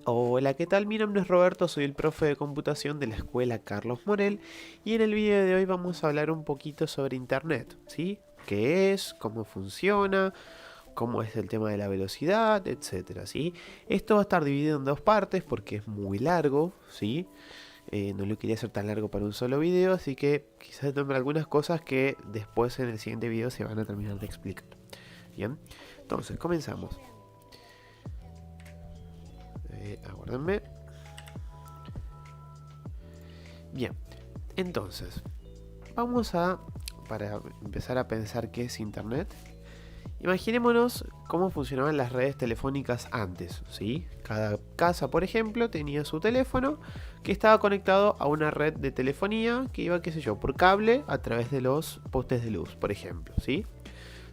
Hola, ¿qué tal? Mi nombre es Roberto, soy el profe de computación de la escuela Carlos Morel y en el video de hoy vamos a hablar un poquito sobre Internet, ¿sí? ¿Qué es? ¿Cómo funciona? ¿Cómo es el tema de la velocidad? Etcétera, ¿sí? Esto va a estar dividido en dos partes porque es muy largo, ¿sí? No lo quería hacer tan largo para un solo video, así que quizás nombre algunas cosas que después en el siguiente video se van a terminar de explicar. Bien, entonces comenzamos. Aguárdenme. Bien, entonces, para empezar a pensar qué es Internet, imaginémonos cómo funcionaban las redes telefónicas antes, ¿sí? Cada casa, por ejemplo, tenía su teléfono que estaba conectado a una red de telefonía que iba, qué sé yo, por cable a través de los postes de luz, por ejemplo, ¿sí?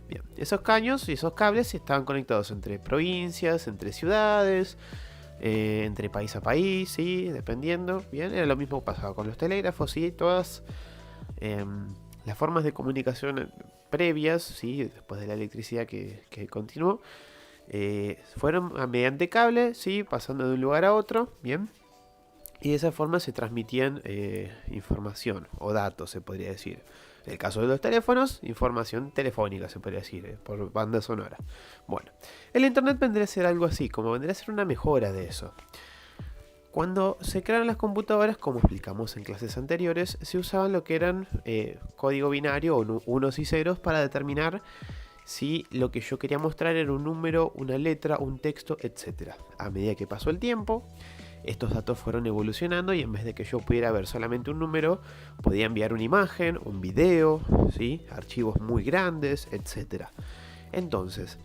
Bien, esos caños y esos cables estaban conectados entre provincias, entre ciudades, entre país a país, ¿sí? Dependiendo. Bien, era lo mismo que pasaba con los telégrafos, ¿sí? Todas eh, las formas de comunicación previas, ¿sí? Después de la electricidad que continuó, fueron mediante cable, ¿sí? Pasando de un lugar a otro, ¿bien? Y de esa forma se transmitían información o datos, se podría decir. En el caso de los teléfonos, información telefónica, se podría decir, por banda sonora. Bueno, el Internet vendría a ser algo así, como vendría a ser una mejora de eso. Cuando se crearon las computadoras, como explicamos en clases anteriores, se usaban lo que eran código binario o unos y ceros para determinar si lo que yo quería mostrar era un número, una letra, un texto, etc. A medida que pasó el tiempo, estos datos fueron evolucionando y en vez de que yo pudiera ver solamente un número, podía enviar una imagen, un video, ¿sí? Archivos muy grandes, etc. Entonces,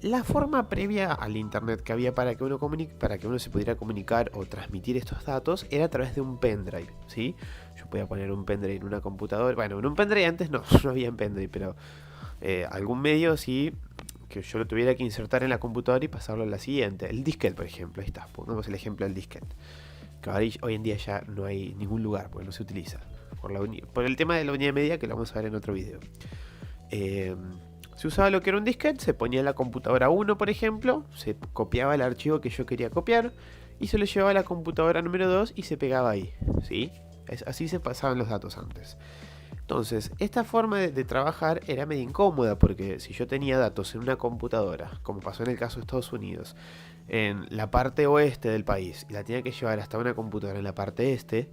la forma previa al internet que había para que uno se pudiera comunicar o transmitir estos datos era a través de un pendrive, ¿sí? Yo podía poner un pendrive en una computadora. Bueno, en un pendrive antes no, no había en pendrive, pero algún medio sí que yo lo tuviera que insertar en la computadora y pasarlo a la siguiente. El disquete, por ejemplo, ahí está. Pongamos el ejemplo del disquete. Que hoy en día ya no hay ningún lugar porque no se utiliza. Por el tema de la unidad de medida que lo vamos a ver en otro video. Eh, Se usaba lo que era un disquete, se ponía en la computadora 1, por ejemplo, se copiaba el archivo que yo quería copiar y se lo llevaba a la computadora número 2 y se pegaba ahí, ¿sí? Así se pasaban los datos antes. Entonces, esta forma de trabajar era medio incómoda porque si yo tenía datos en una computadora, como pasó en el caso de Estados Unidos, en la parte oeste del país y la tenía que llevar hasta una computadora en la parte este,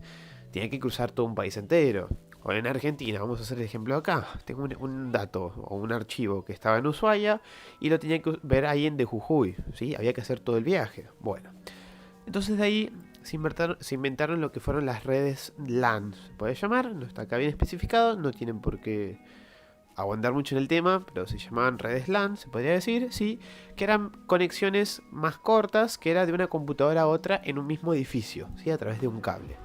tenía que cruzar todo un país entero. O en Argentina, vamos a hacer el ejemplo acá. Tengo un dato o un archivo que estaba en Ushuaia y lo tenía que ver ahí en de Jujuy, ¿sí? Había que hacer todo el viaje. Bueno, entonces de ahí se inventaron lo que fueron las redes LAN, se puede llamar, no está acá bien especificado, no tienen por qué aguantar mucho en el tema, pero se llamaban redes LAN, se podría decir, sí, que eran conexiones más cortas, que era de una computadora a otra en un mismo edificio, ¿sí? A través de un cable.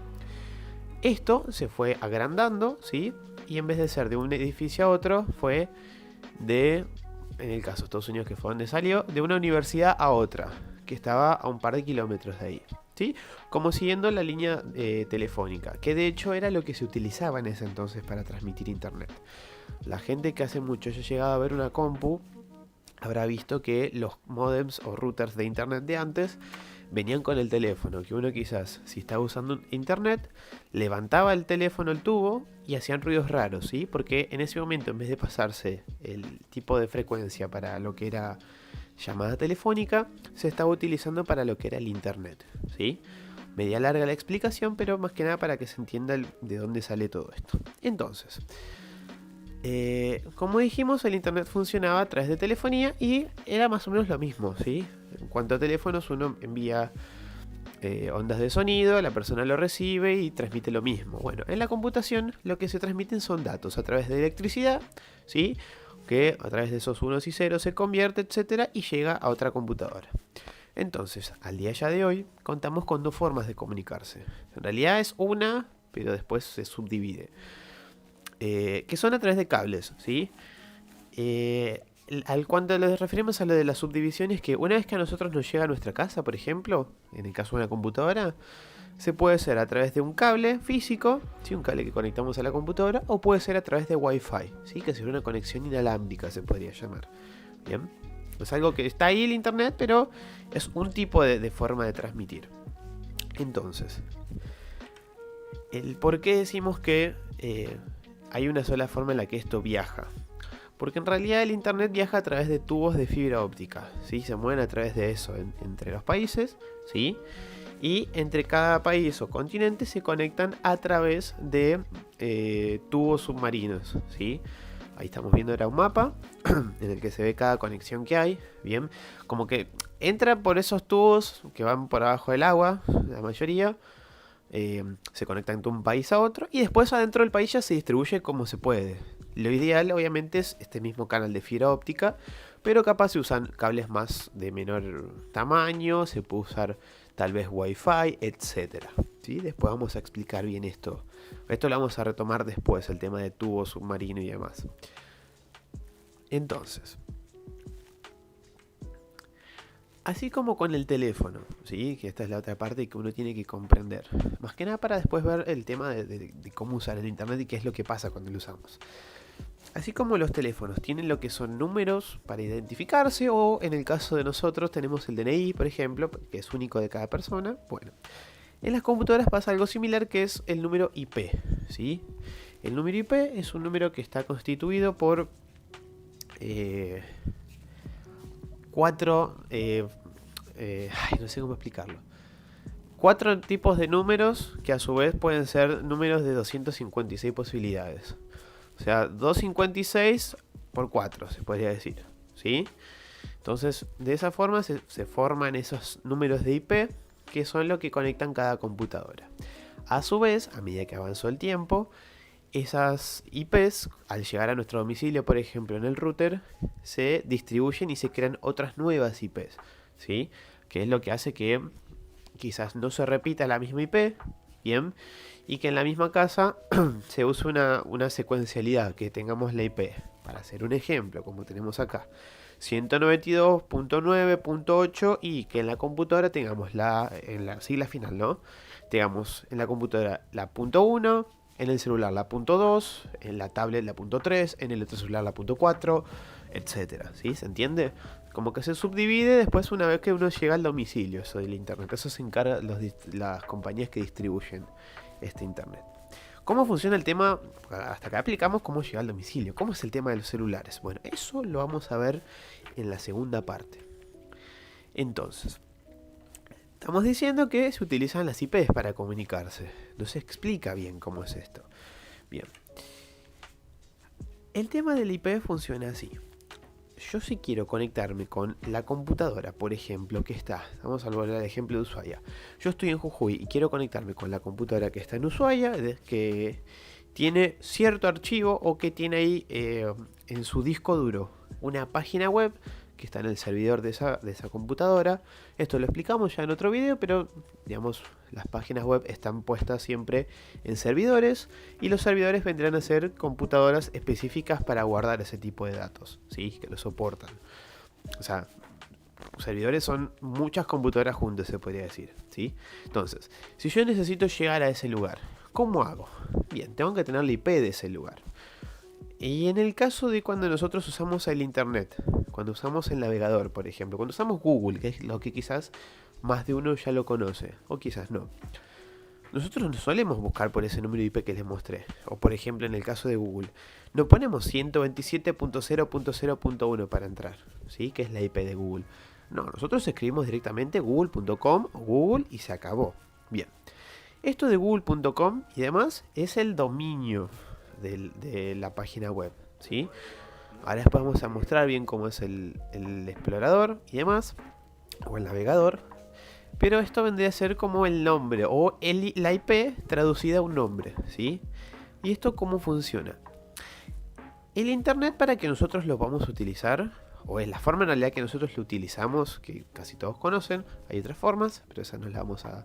Esto se fue agrandando, ¿sí? Y en vez de ser de un edificio a otro, fue de, en el caso de Estados Unidos, que fue donde salió, de una universidad a otra, que estaba a un par de kilómetros de ahí, ¿sí? Como siguiendo la línea telefónica, que de hecho era lo que se utilizaba en ese entonces para transmitir internet. La gente que hace mucho haya llegado a ver una compu habrá visto que los modems o routers de internet de antes venían con el teléfono, que uno quizás, si estaba usando internet, levantaba el teléfono, el tubo, y hacían ruidos raros, ¿sí? Porque en ese momento, en vez de pasarse el tipo de frecuencia para lo que era llamada telefónica, se estaba utilizando para lo que era el internet, ¿sí? Media larga la explicación, pero más que nada para que se entienda de dónde sale todo esto. Entonces, como dijimos, el internet funcionaba a través de telefonía y era más o menos lo mismo, ¿sí? En cuanto a teléfonos, uno envía ondas de sonido, la persona lo recibe y transmite lo mismo. Bueno, en la computación lo que se transmiten son datos a través de electricidad, ¿sí? Que a través de esos unos y ceros se convierte, etcétera, y llega a otra computadora. Entonces, al día ya de hoy, contamos con dos formas de comunicarse. En realidad es una, pero después se subdivide. Que son a través de cables, ¿sí? Cuando nos referimos a lo de las subdivisiones, que una vez que a nosotros nos llega a nuestra casa, por ejemplo, en el caso de una computadora, se puede hacer a través de un cable físico, ¿sí? Un cable que conectamos a la computadora, o puede ser a través de Wi-Fi, ¿sí? Que sería una conexión inalámbrica, se podría llamar. Bien. Es algo que está ahí el internet, pero es un tipo de forma de transmitir. Entonces, el por qué decimos que hay una sola forma en la que esto viaja. Porque en realidad el internet viaja a través de tubos de fibra óptica, ¿sí? Se mueven a través de eso entre los países, ¿sí? Y entre cada país o continente se conectan a través de tubos submarinos, ¿sí? Ahí estamos viendo ahora un mapa en el que se ve cada conexión que hay, ¿bien? Como que entra por esos tubos que van por abajo del agua, la mayoría, se conectan de un país a otro y después adentro del país ya se distribuye como se puede. Lo ideal obviamente es este mismo canal de fibra óptica, pero capaz se usan cables más de menor tamaño, se puede usar tal vez Wi-Fi, etcétera. ¿Sí? Después vamos a explicar bien esto. Esto lo vamos a retomar después, el tema de tubo submarino y demás. Entonces, así como con el teléfono, ¿sí? Que esta es la otra parte que uno tiene que comprender. Más que nada para después ver el tema de cómo usar el internet y qué es lo que pasa cuando lo usamos. Así como los teléfonos tienen lo que son números para identificarse, o en el caso de nosotros tenemos el DNI, por ejemplo, que es único de cada persona. Bueno, en las computadoras pasa algo similar, que es el número IP, ¿sí? El número IP es un número que está constituido por cuatro, no sé cómo explicarlo. 4 tipos de números que a su vez pueden ser números de 256 posibilidades. O sea, 256 por 4 se podría decir, ¿sí? Entonces, de esa forma se forman esos números de IP que son lo que conectan cada computadora. A su vez, a medida que avanzó el tiempo, esas IPs, al llegar a nuestro domicilio, por ejemplo, en el router, se distribuyen y se crean otras nuevas IPs, ¿sí? Que es lo que hace que quizás no se repita la misma IP, ¿bien? Y que en la misma casa se use una secuencialidad, que tengamos la IP. Para hacer un ejemplo, como tenemos acá, 192.9.8, y que en la computadora tengamos en la sigla final, ¿no? Tengamos en la computadora la .1, en el celular la .2, en la tablet la .3, en el otro celular la .4, etcétera, ¿sí? ¿Se entiende? Como que se subdivide después una vez que uno llega al domicilio, eso del internet. Eso se encarga las compañías que distribuyen este internet. ¿Cómo funciona el tema? Hasta acá aplicamos cómo llega al domicilio. ¿Cómo es el tema de los celulares? Bueno, eso lo vamos a ver en la segunda parte. Entonces, estamos diciendo que se utilizan las IPs para comunicarse. No se explica bien cómo es esto. Bien. El tema del IP funciona así. Yo si quiero conectarme con la computadora, por ejemplo, que está, vamos a volver al ejemplo de Ushuaia. Yo estoy en Jujuy y quiero conectarme con la computadora que está en Ushuaia, que tiene cierto archivo o que tiene ahí en su disco duro una página web que está en el servidor de esa computadora. Esto lo explicamos ya en otro video, pero digamos, las páginas web están puestas siempre en servidores, y los servidores vendrán a ser computadoras específicas para guardar ese tipo de datos, ¿sí? Que lo soportan. O sea, servidores son muchas computadoras juntas, se podría decir, ¿sí? Entonces, si yo necesito llegar a ese lugar, ¿cómo hago? Bien, tengo que tener la IP de ese lugar. Y en el caso de cuando nosotros usamos el internet, cuando usamos el navegador, por ejemplo, cuando usamos Google, que es lo que quizás más de uno ya lo conoce, o quizás no, nosotros no solemos buscar por ese número IP que les mostré. O por ejemplo, en el caso de Google, no ponemos 127.0.0.1 para entrar, ¿sí? Que es la IP de Google. No, nosotros escribimos directamente google.com o Google y se acabó. Bien, esto de google.com y demás es el dominio de la página web, ¿sí? Ahora después vamos a mostrar bien cómo es el explorador y demás, o el navegador. Pero esto vendría a ser como el nombre, o la IP traducida a un nombre, ¿sí? ¿Y esto cómo funciona? El internet, para que nosotros lo vamos a utilizar, o en la forma en realidad que nosotros lo utilizamos, que casi todos conocen, hay otras formas, pero esa no la vamos a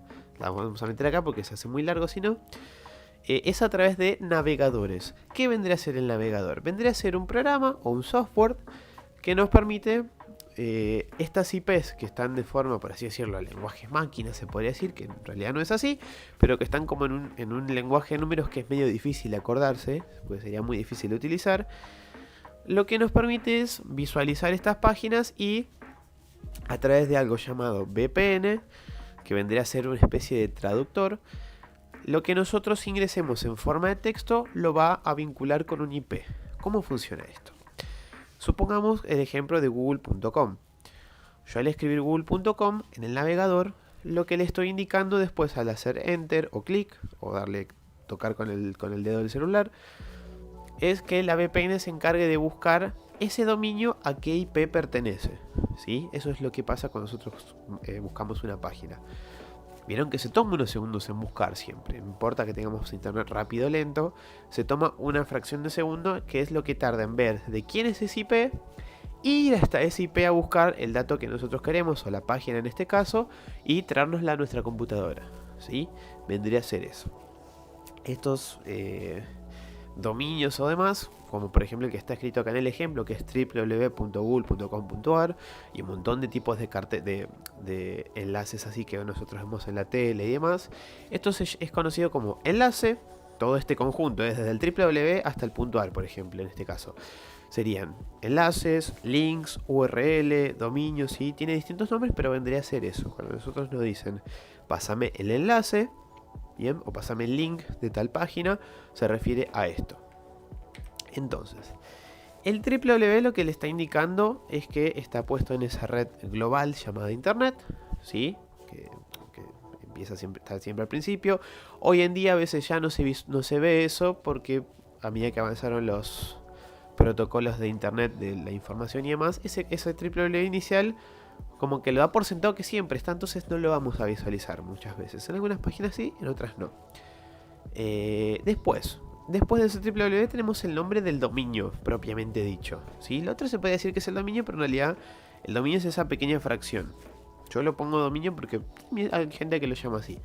meter acá porque se hace muy largo si no. Es a través de navegadores. ¿Qué vendría a ser el navegador? Vendría a ser un programa o un software que nos permite estas IPs que están de forma, por así decirlo, lenguaje máquina, se podría decir, que en realidad no es así, pero que están como en un lenguaje de números que es medio difícil de acordarse, porque sería muy difícil de utilizar. lo que nos permite es visualizar estas páginas y a través de algo llamado VPN, que vendría a ser una especie de traductor, lo que nosotros ingresemos en forma de texto lo va a vincular con un IP. ¿Cómo funciona esto? Supongamos el ejemplo de google.com. Yo al escribir google.com en el navegador, lo que le estoy indicando después al hacer enter o clic o tocar con el dedo del celular, es que la VPN se encargue de buscar ese dominio a qué IP pertenece. ¿Sí? Eso es lo que pasa cuando nosotros buscamos una página. Vieron que se toma unos segundos en buscar siempre. No importa que tengamos internet rápido o lento, se toma una fracción de segundo, que es lo que tarda en ver de quién es ese IP, ir hasta ese IP a buscar el dato que nosotros queremos, o la página en este caso, y traérnosla a nuestra computadora. ¿Sí? Vendría a ser eso. Estos dominios o demás, como por ejemplo el que está escrito acá en el ejemplo, que es www.google.com.ar, y un montón de tipos de enlaces así que nosotros vemos en la tele y demás. Esto es conocido como enlace. Todo este conjunto, desde el www hasta el .ar, por ejemplo, en este caso. Serían enlaces, links, URL, dominios, ¿sí? Tiene distintos nombres, pero vendría a ser eso. Cuando nosotros nos dicen, pásame el enlace, bien, o pásame el link de tal página, se refiere a esto. Entonces, el www lo que le está indicando es que está puesto en esa red global llamada internet, ¿sí? Que empieza siempre, está siempre al principio. Hoy en día a veces ya no se ve eso, porque a medida que avanzaron los protocolos de internet de la información y demás, ese www inicial como que lo da por sentado que siempre está, entonces no lo vamos a visualizar muchas veces. En algunas páginas sí, en otras no. Después de ese www tenemos el nombre del dominio propiamente dicho, ¿sí? Lo otro se puede decir que es el dominio, pero en realidad el dominio es esa pequeña fracción. Yo lo pongo dominio porque hay gente que lo llama así.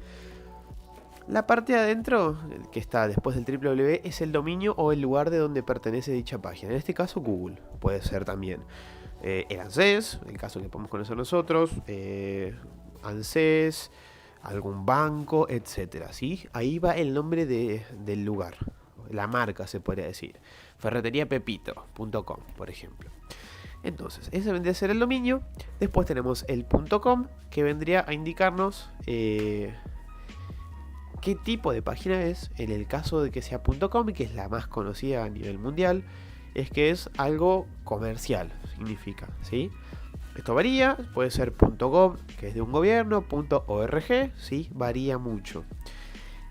La parte de adentro, que está después del www, es el dominio o el lugar de donde pertenece dicha página. En este caso Google, puede ser también el ANSES, el caso que podemos conocer nosotros, ANSES, algún banco, etcétera, ¿sí? Ahí va el nombre del lugar, la marca se podría decir, ferreteriapepito.com, por ejemplo. Entonces, ese vendría a ser el dominio. Después tenemos el .com, que vendría a indicarnos qué tipo de página es. En el caso de que sea .com, que es la más conocida a nivel mundial, es que es algo comercial, significa, ¿sí? Esto varía, puede ser .gov, que es de un gobierno, .org, ¿sí? Varía mucho.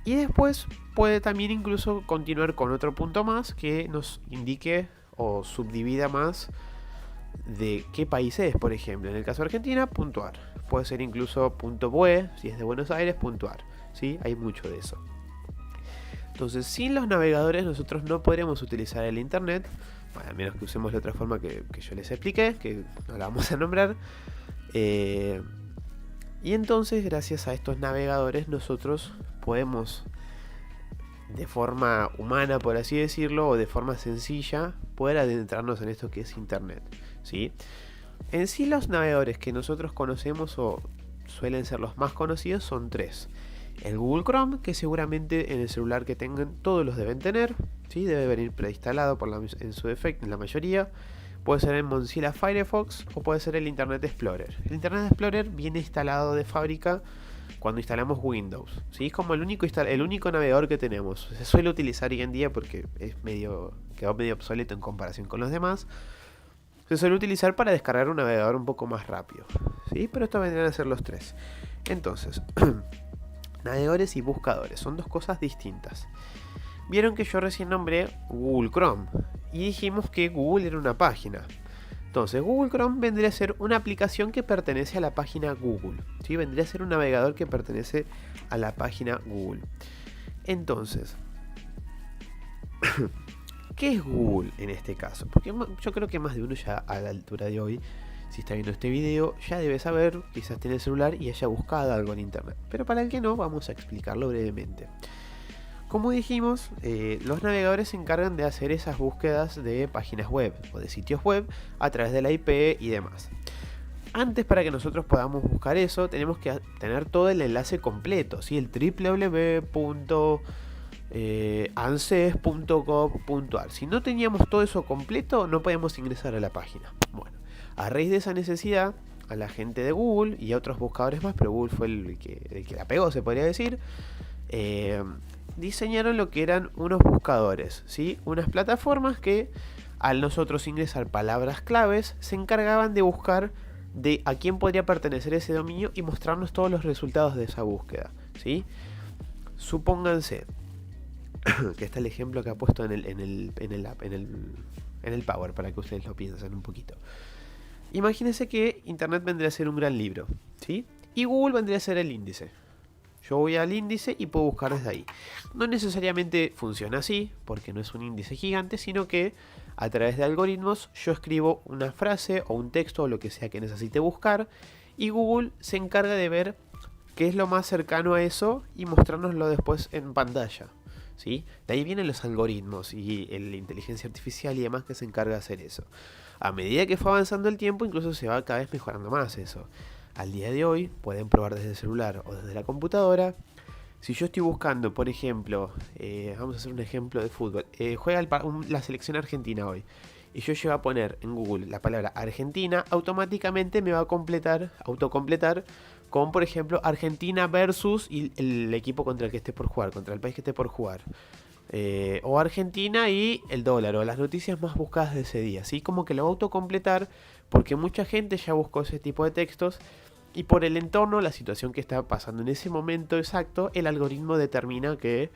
Y después puede también incluso continuar con otro punto más que nos indique o subdivida más de qué país es. Por ejemplo, en el caso de Argentina, .ar. Puede ser incluso .bue, si es de Buenos Aires, .ar, ¿sí? Hay mucho de eso. Entonces, sin los navegadores nosotros no podremos utilizar el internet, bueno, a menos que usemos la otra forma que yo les expliqué, que no la vamos a nombrar. Y entonces, gracias a estos navegadores, nosotros podemos, de forma humana, por así decirlo, o de forma sencilla, poder adentrarnos en esto que es internet, ¿sí? En sí, los navegadores que nosotros conocemos o suelen ser los más conocidos son tres. El Google Chrome, que seguramente en el celular que tengan todos los deben tener, ¿sí? Debe venir preinstalado en su defecto en la mayoría. Puede ser el Mozilla Firefox o puede ser el Internet Explorer. El Internet Explorer viene instalado de fábrica cuando instalamos Windows, ¿sí? Es como el único navegador que tenemos. Se suele utilizar hoy en día porque quedó medio obsoleto en comparación con los demás. Se suele utilizar para descargar un navegador un poco más rápido, ¿sí? Pero estos vendrían a ser los tres. Entonces, navegadores y buscadores son dos cosas distintas. Vieron que yo recién nombré Google Chrome y dijimos que Google era una página. Entonces, Google Chrome vendría a ser una aplicación que pertenece a la página Google, ¿sí? Vendría a ser un navegador que pertenece a la página Google. Entonces, ¿qué es Google en este caso? Porque yo creo que más de uno ya a la altura de hoy, si está viendo este video, ya debe saber, quizás tiene el celular y haya buscado algo en internet. Pero para el que no, vamos a explicarlo brevemente. Como dijimos, los navegadores se encargan de hacer esas búsquedas de páginas web o de sitios web a través de la IP y demás. Antes, para que nosotros podamos buscar eso, tenemos que tener todo el enlace completo, ¿sí? El www. anses.gov.ar. Si no teníamos todo eso completo, no podíamos ingresar a la página. Bueno, a raíz de esa necesidad, a la gente de Google y a otros buscadores más, pero Google fue el que la pegó, se podría decir, diseñaron lo que eran unos buscadores, ¿sí? Unas plataformas que al nosotros ingresar palabras claves se encargaban de buscar de a quién podría pertenecer ese dominio y mostrarnos todos los resultados de esa búsqueda, ¿sí? Supónganse que está el ejemplo que ha puesto en el Power para que ustedes lo piensen un poquito. Imagínense que Internet vendría a ser un gran libro, ¿sí? Y Google vendría a ser el índice. Yo voy al índice y puedo buscar desde ahí. No necesariamente funciona así, porque no es un índice gigante, sino que a través de algoritmos yo escribo una frase o un texto o lo que sea que necesite buscar y Google se encarga de ver qué es lo más cercano a eso y mostrárnoslo después en pantalla, ¿sí? De ahí vienen los algoritmos y la inteligencia artificial y demás que se encarga de hacer eso. A medida que fue avanzando el tiempo, incluso se va cada vez mejorando más eso. Al día de hoy pueden probar desde el celular o desde la computadora. Si yo estoy buscando, por ejemplo, vamos a hacer un ejemplo de fútbol, juega la selección argentina hoy, y yo llego a poner en Google la palabra Argentina, automáticamente me va a autocompletar con, por ejemplo, Argentina versus y el equipo contra el que esté por jugar, contra el país que esté por jugar. O Argentina y el dólar, o las noticias más buscadas de ese día. Así como que lo va a autocompletar porque mucha gente ya buscó ese tipo de textos y por el entorno, la situación que está pasando en ese momento exacto, el algoritmo determina que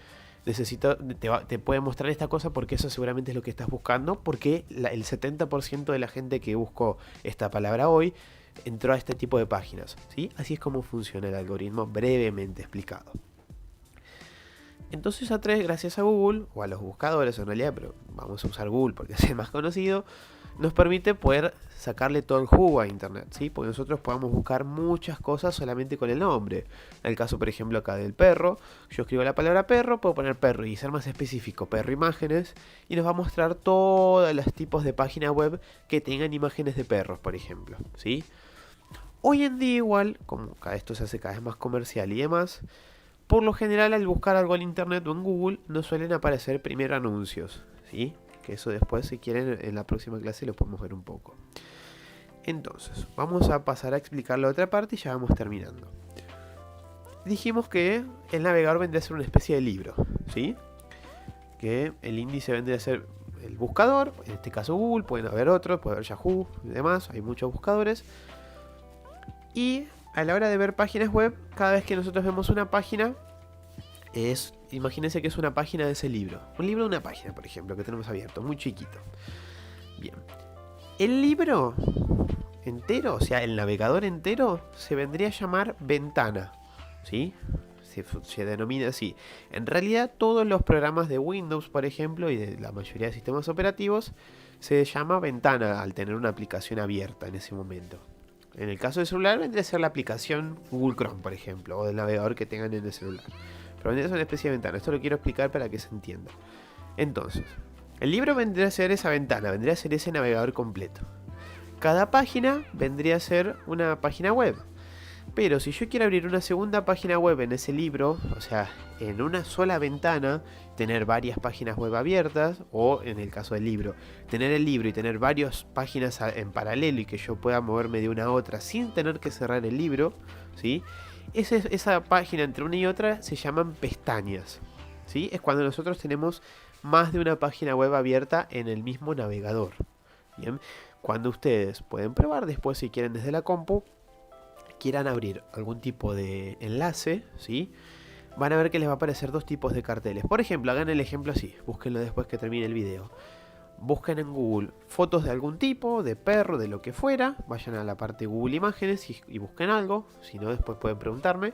te puede mostrar esta cosa porque eso seguramente es lo que estás buscando, porque el 70% de la gente que buscó esta palabra hoy entró a este tipo de páginas, ¿sí? Así es como funciona el algoritmo, brevemente explicado. Entonces gracias a Google, o a los buscadores en realidad, pero vamos a usar Google porque es el más conocido, nos permite poder sacarle todo el jugo a Internet, ¿sí? Porque nosotros podamos buscar muchas cosas solamente con el nombre. En el caso, por ejemplo, acá del perro, yo escribo la palabra perro, puedo poner perro y ser más específico, perro imágenes, y nos va a mostrar todos los tipos de páginas web que tengan imágenes de perros, por ejemplo, ¿sí? Hoy en día igual, como esto se hace cada vez más comercial y demás, por lo general al buscar algo en Internet o en Google nos suelen aparecer primero anuncios, ¿sí? Que eso después, si quieren, en la próxima clase lo podemos ver un poco. Entonces, vamos a pasar a explicar la otra parte y ya vamos terminando. Dijimos que el navegador vendría a ser una especie de libro, ¿sí? Que el índice vendría a ser el buscador, en este caso Google, pueden haber otros, puede haber Yahoo y demás, hay muchos buscadores. Y a la hora de ver páginas web, cada vez que nosotros vemos una página, imagínense que es una página de ese libro. Un libro de una página, por ejemplo, que tenemos abierto, muy chiquito. Bien. El libro entero, o sea, el navegador entero, se vendría a llamar ventana, ¿sí? Se denomina así. En realidad, todos los programas de Windows, por ejemplo, y de la mayoría de sistemas operativos, se llama ventana al tener una aplicación abierta en ese momento. En el caso del celular, vendría a ser la aplicación Google Chrome, por ejemplo, o del navegador que tengan en el celular. Pero vendría a ser una especie de ventana. Esto lo quiero explicar para que se entienda. Entonces, el libro vendría a ser esa ventana, vendría a ser ese navegador completo. Cada página vendría a ser una página web. Pero si yo quiero abrir una segunda página web en ese libro, o sea, en una sola ventana, tener varias páginas web abiertas, o en el caso del libro, tener el libro y tener varias páginas en paralelo y que yo pueda moverme de una a otra sin tener que cerrar el libro, ¿sí? Esa página entre una y otra se llaman pestañas, ¿sí? Es cuando nosotros tenemos más de una página web abierta en el mismo navegador. Bien, cuando ustedes pueden probar después si quieren desde la compu, quieran abrir algún tipo de enlace, ¿sí? Van a ver que les va a aparecer dos tipos de carteles. Por ejemplo, hagan el ejemplo así, búsquenlo después que termine el video. Busquen en Google fotos de algún tipo, de perro, de lo que fuera. Vayan a la parte Google Imágenes y busquen algo. Si no, después pueden preguntarme.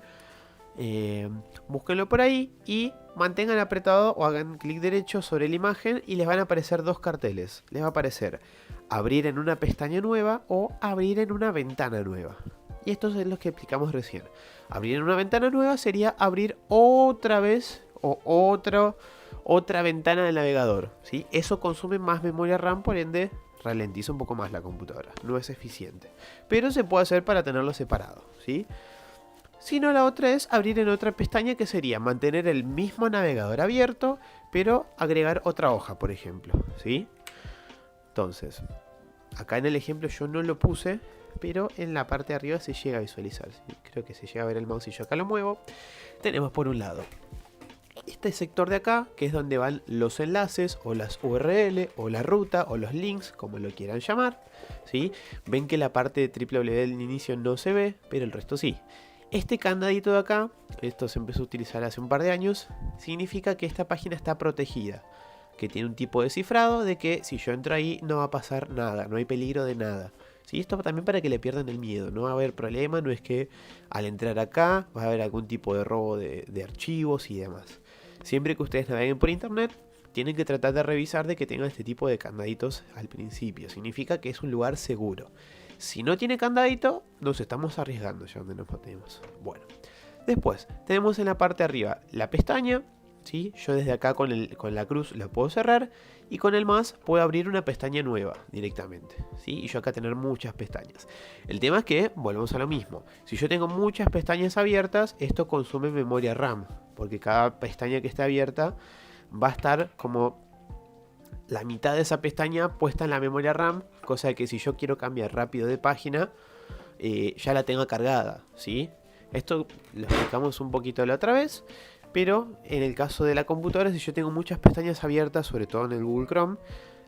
Búsquenlo por ahí y mantengan apretado o hagan clic derecho sobre la imagen y les van a aparecer dos carteles. Les va a aparecer abrir en una pestaña nueva o abrir en una ventana nueva. Y esto es lo que explicamos recién. Abrir en una ventana nueva sería abrir otra vez o otra ventana del navegador, ¿sí? Eso consume más memoria RAM, por ende ralentiza un poco más la computadora. No es eficiente. Pero se puede hacer para tenerlo separado, ¿sí? Sino la otra es abrir en otra pestaña, que sería mantener el mismo navegador abierto, pero agregar otra hoja, por ejemplo, ¿sí? Entonces, acá en el ejemplo yo no lo puse, pero en la parte de arriba se llega a visualizar, ¿sí? Creo que se llega a ver el mouse y yo acá lo muevo. Tenemos por un lado este sector de acá, que es donde van los enlaces o las URL o la ruta o los links, como lo quieran llamar, ¿sí? Ven que la parte de www del inicio no se ve, pero el resto sí. Este candadito de acá, esto se empezó a utilizar hace un par de años, significa que esta página está protegida, que tiene un tipo de cifrado de que si yo entro ahí no va a pasar nada, no hay peligro de nada. ¿Sí? Esto también para que le pierdan el miedo, no va a haber problema, no es que al entrar acá va a haber algún tipo de robo de archivos y demás. Siempre que ustedes naveguen por internet, tienen que tratar de revisar de que tengan este tipo de candaditos al principio. Significa que es un lugar seguro. Si no tiene candadito, nos estamos arriesgando ya donde nos metemos. Bueno, después tenemos en la parte de arriba la pestaña. ¿Sí? Yo desde acá con la cruz la puedo cerrar, y con el más puedo abrir una pestaña nueva directamente, ¿sí? Y yo acá tener muchas pestañas. El tema es que volvemos a lo mismo. Si yo tengo muchas pestañas abiertas, esto consume memoria RAM, porque cada pestaña que esté abierta va a estar como la mitad de esa pestaña puesta en la memoria RAM, cosa de que si yo quiero cambiar rápido de página, ya la tenga cargada, ¿sí? Esto lo explicamos un poquito la otra vez. Pero en el caso de la computadora, si yo tengo muchas pestañas abiertas, sobre todo en el Google Chrome,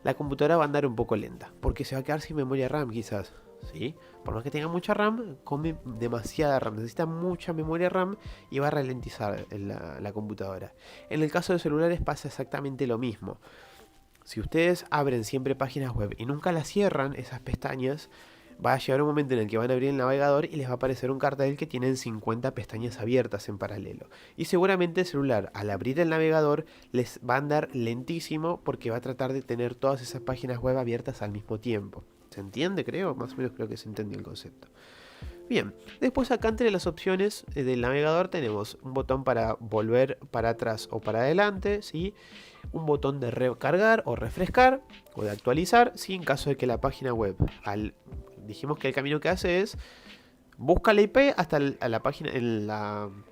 la computadora va a andar un poco lenta, porque se va a quedar sin memoria RAM quizás, ¿sí? Por más que tenga mucha RAM, come demasiada RAM, necesita mucha memoria RAM y va a ralentizar la computadora. En el caso de celulares pasa exactamente lo mismo. Si ustedes abren siempre páginas web y nunca las cierran, esas pestañas, va a llegar un momento en el que van a abrir el navegador y les va a aparecer un cartel que tienen 50 pestañas abiertas en paralelo. Y seguramente el celular, al abrir el navegador, les va a andar lentísimo, porque va a tratar de tener todas esas páginas web abiertas al mismo tiempo. ¿Se entiende? Creo, más o menos creo que se entendió el concepto. Bien, después acá entre las opciones del navegador tenemos un botón para volver para atrás o para adelante, ¿sí? Un botón de recargar o refrescar o de actualizar, ¿sí? En caso de que la página web, dijimos que el camino que hace es busca la IP hasta la página,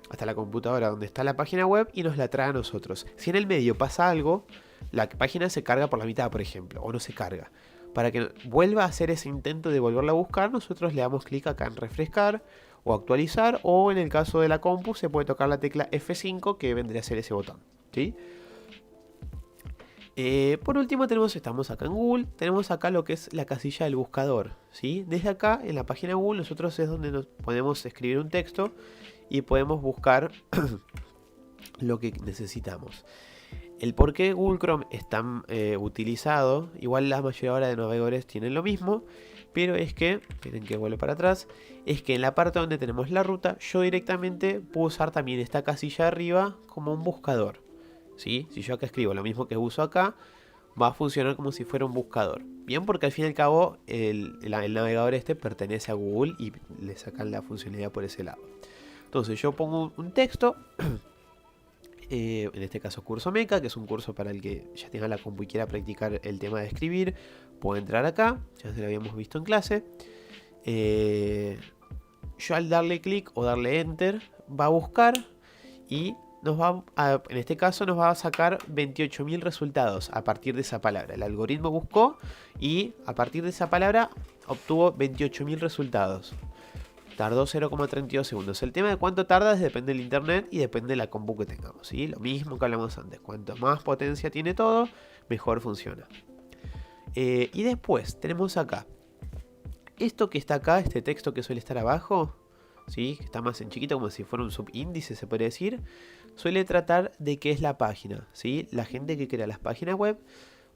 hasta la computadora donde está la página web y nos la trae a nosotros. Si en el medio pasa algo, la página se carga por la mitad, por ejemplo, o no se carga. Para que vuelva a hacer ese intento de volverla a buscar, nosotros le damos clic acá en refrescar o actualizar, o en el caso de la compu se puede tocar la tecla F5, que vendría a ser ese botón, ¿sí? Por último estamos acá en Google, tenemos acá lo que es la casilla del buscador, ¿sí? Desde acá en la página de Google nosotros es donde nos podemos escribir un texto y podemos buscar lo que necesitamos. El por qué Google Chrome es tan utilizado, igual la mayoría ahora de navegadores tienen lo mismo, pero es que, esperen que vuelvo para atrás, es que en la parte donde tenemos la ruta, yo directamente puedo usar también esta casilla de arriba como un buscador, ¿sí? Si yo acá escribo lo mismo que uso acá, va a funcionar como si fuera un buscador. Bien, porque al fin y al cabo el navegador este pertenece a Google y le sacan la funcionalidad por ese lado. Entonces yo pongo un texto. En este caso curso Meca, que es un curso para el que ya tenga la compu y quiera practicar el tema de escribir. Puedo entrar acá, ya se lo habíamos visto en clase. Yo al darle clic o darle enter va a buscar y en este caso nos va a sacar 28.000 resultados a partir de esa palabra. El algoritmo buscó y a partir de esa palabra obtuvo 28.000 resultados. Tardó 0,32 segundos. El tema de cuánto tarda depende del internet y depende de la compu que tengamos, ¿sí? Lo mismo que hablamos antes. Cuanto más potencia tiene todo, mejor funciona. Y después tenemos acá esto que está acá, este texto que suele estar abajo, ¿sí? Que está más en chiquito, como si fuera un subíndice, se podría decir. Suele tratar de qué es la página, ¿sí? La gente que crea las páginas web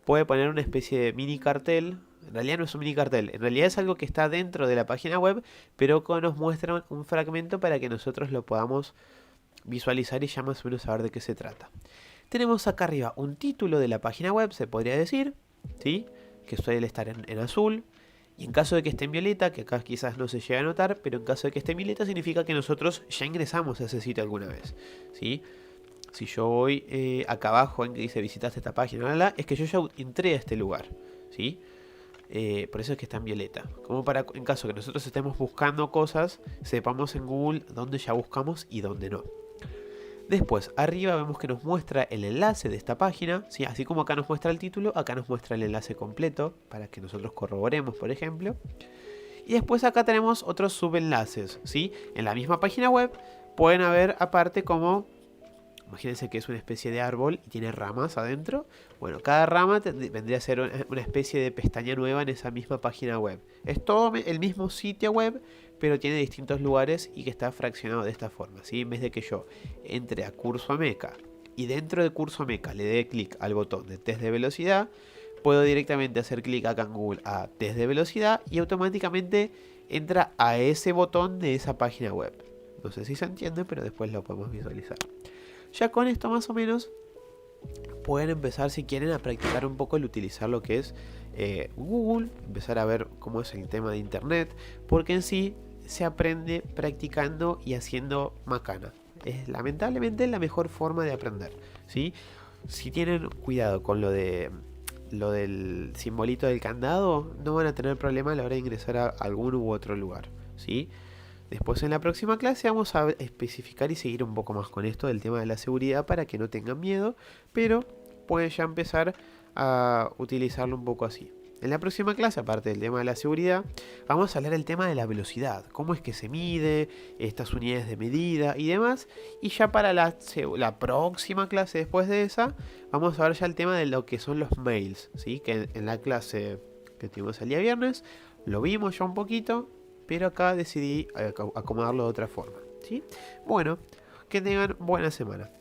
puede poner una especie de mini cartel. En realidad no es un mini cartel, en realidad es algo que está dentro de la página web, pero que nos muestra un fragmento para que nosotros lo podamos visualizar y ya más o menos saber de qué se trata. Tenemos acá arriba un título de la página web, se podría decir, ¿sí? Que suele estar en azul. Y en caso de que esté en violeta, que acá quizás no se llegue a notar, pero en caso de que esté en violeta significa que nosotros ya ingresamos a ese sitio alguna vez, ¿sí? Si yo voy acá abajo en que dice visitaste esta página, es que yo ya entré a este lugar, ¿sí? Por eso es que está en violeta. Como para, en caso que nosotros estemos buscando cosas, sepamos en Google dónde ya buscamos y dónde no. Después, arriba vemos que nos muestra el enlace de esta página, ¿sí? Así como acá nos muestra el título, acá nos muestra el enlace completo, para que nosotros corroboremos, por ejemplo. Y después acá tenemos otros subenlaces, ¿sí? En la misma página web pueden haber aparte como, imagínense que es una especie de árbol y tiene ramas adentro. Bueno, cada rama vendría a ser una especie de pestaña nueva en esa misma página web. Es todo el mismo sitio web, pero tiene distintos lugares y que está fraccionado de esta forma, ¿sí? En vez de que yo entre a Curso Ameca y dentro de Curso Ameca le dé clic al botón de test de velocidad, puedo directamente hacer clic acá en Google a test de velocidad y automáticamente entra a ese botón de esa página web. No sé si se entiende, pero después lo podemos visualizar. Ya con esto más o menos pueden empezar, si quieren, a practicar un poco el utilizar lo que es Google, empezar a ver cómo es el tema de internet, porque en sí se aprende practicando y haciendo macana. Es lamentablemente la mejor forma de aprender, ¿sí? Si tienen cuidado con lo del simbolito del candado, no van a tener problema a la hora de ingresar a algún u otro lugar, ¿sí? Después en la próxima clase vamos a especificar y seguir un poco más con esto del tema de la seguridad para que no tengan miedo, pero pueden ya empezar a utilizarlo un poco así. En la próxima clase, aparte del tema de la seguridad, vamos a hablar del tema de la velocidad, cómo es que se mide, estas unidades de medida y demás. Y ya para la próxima clase después de esa, vamos a ver ya el tema de lo que son los mails, ¿sí? Que en la clase que tuvimos el día viernes lo vimos ya un poquito, pero acá decidí acomodarlo de otra forma, ¿sí? Bueno, que tengan buena semana.